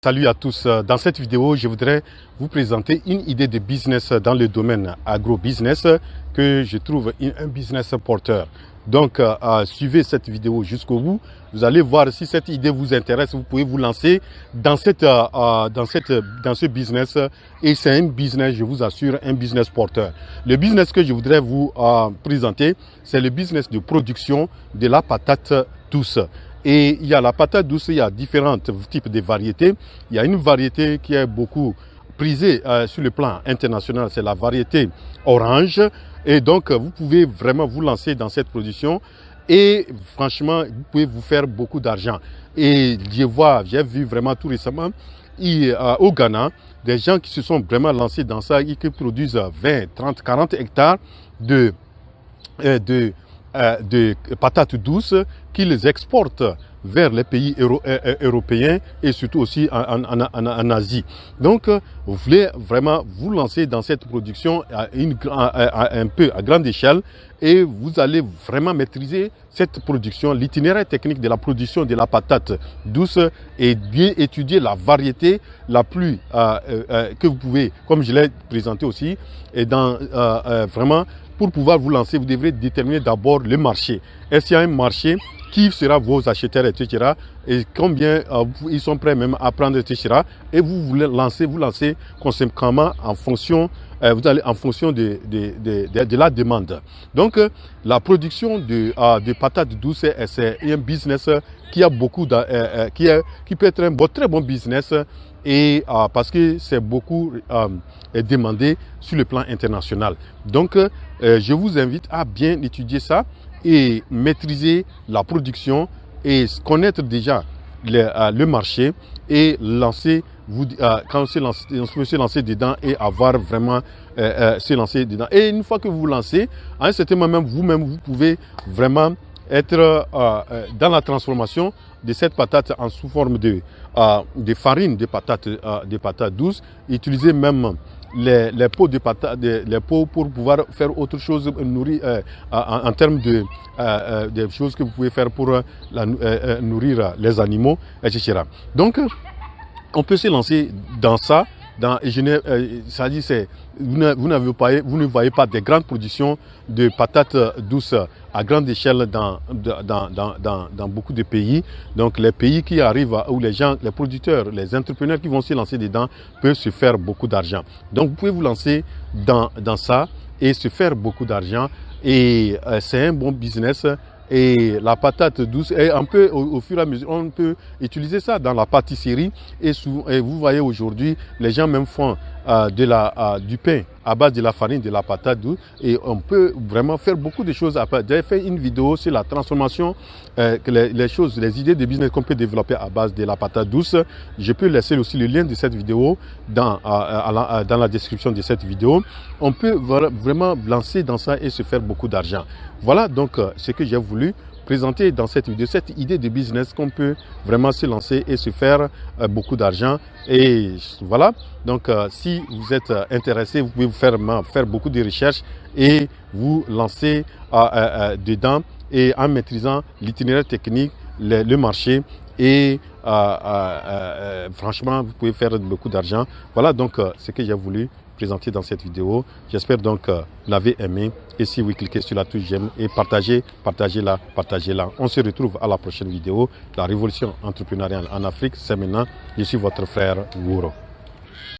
Salut à tous. Dans cette vidéo, je voudrais vous présenter une idée de business dans le domaine agro-business que je trouve un business porteur. Donc, suivez cette vidéo jusqu'au bout. Vous allez voir si cette idée vous intéresse. Vous pouvez vous lancer dans ce business. Et c'est un business, je vous assure, un business porteur. Le business que je voudrais vous présenter, c'est le business de production de la patate douce. Et il y a la patate douce, il y a différents types de variétés. Il y a une variété qui est beaucoup prisée sur le plan international, c'est la variété orange. Et donc, vous pouvez vraiment vous lancer dans cette production et franchement, vous pouvez vous faire beaucoup d'argent. Et j'ai vu vraiment tout récemment au Ghana, des gens qui se sont vraiment lancés dans ça et qui produisent 20, 30, 40 hectares de patates douces qu'ils exportent vers les pays européens et surtout aussi en Asie. Donc, vous voulez vraiment vous lancer dans cette production un peu à grande échelle et vous allez vraiment maîtriser cette production, l'itinéraire technique de la production de la patate douce et bien étudier la variété la plus que vous pouvez, comme je l'ai présenté aussi, et vraiment pour pouvoir vous lancer, vous devrez déterminer d'abord le marché. Est-ce qu'il y a un marché? Qui sera vos acheteurs, etc. Et combien ils sont prêts même à prendre, etc. Et vous voulez vous lancer conséquemment en fonction, vous allez en fonction de la demande. Donc, la production de patates douces, c'est un business qui a beaucoup, qui peut être un très bon business. Et parce que c'est beaucoup demandé sur le plan international. Donc, je vous invite à bien étudier ça et maîtriser la production et connaître déjà le marché et quand on peut se lancer dedans et avoir vraiment se lancer dedans. Et une fois que vous vous lancez, à un certain moment, vous-même, vous pouvez vraiment être dans la transformation de cette patate sous forme de farine de patates douces, utiliser même les pots de patates, les pots pour pouvoir faire autre chose, nourrir en termes de choses que vous pouvez faire pour nourrir les animaux, etc. Donc, on peut se lancer dans ça. Ça dit, vous ne voyez pas des grandes productions de patates douces à grande échelle dans beaucoup de pays. Donc les pays qui arrivent où les producteurs, les entrepreneurs qui vont se lancer dedans peuvent se faire beaucoup d'argent. Donc vous pouvez vous lancer dans ça et se faire beaucoup d'argent. Et c'est un bon business. Et la patate douce, et un peu au fur et à mesure, on peut utiliser ça dans la pâtisserie. Et vous voyez aujourd'hui, les gens même font du pain à base de la farine de la patate douce. Et on peut vraiment faire beaucoup de choses. J'ai fait une vidéo sur la transformation, les idées de business qu'on peut développer à base de la patate douce. Je peux laisser aussi le lien de cette vidéo dans la description de cette vidéo. On peut vraiment lancer dans ça et se faire beaucoup d'argent. Voilà donc ce que j'ai voulu présenter dans cette vidéo, cette idée de business qu'on peut vraiment se lancer et se faire beaucoup d'argent. Et voilà, donc si vous êtes intéressé, vous pouvez vous faire beaucoup de recherches et vous lancer dedans et en maîtrisant l'itinéraire technique, le marché et franchement, vous pouvez faire beaucoup d'argent. Voilà donc ce que j'ai voulu présenter dans cette vidéo. J'espère donc que vous l'avez aimé. Et si vous cliquez sur la touche j'aime et partagez-la. On se retrouve à la prochaine vidéo. La révolution entrepreneuriale en Afrique, c'est maintenant. Je suis votre frère Wouro.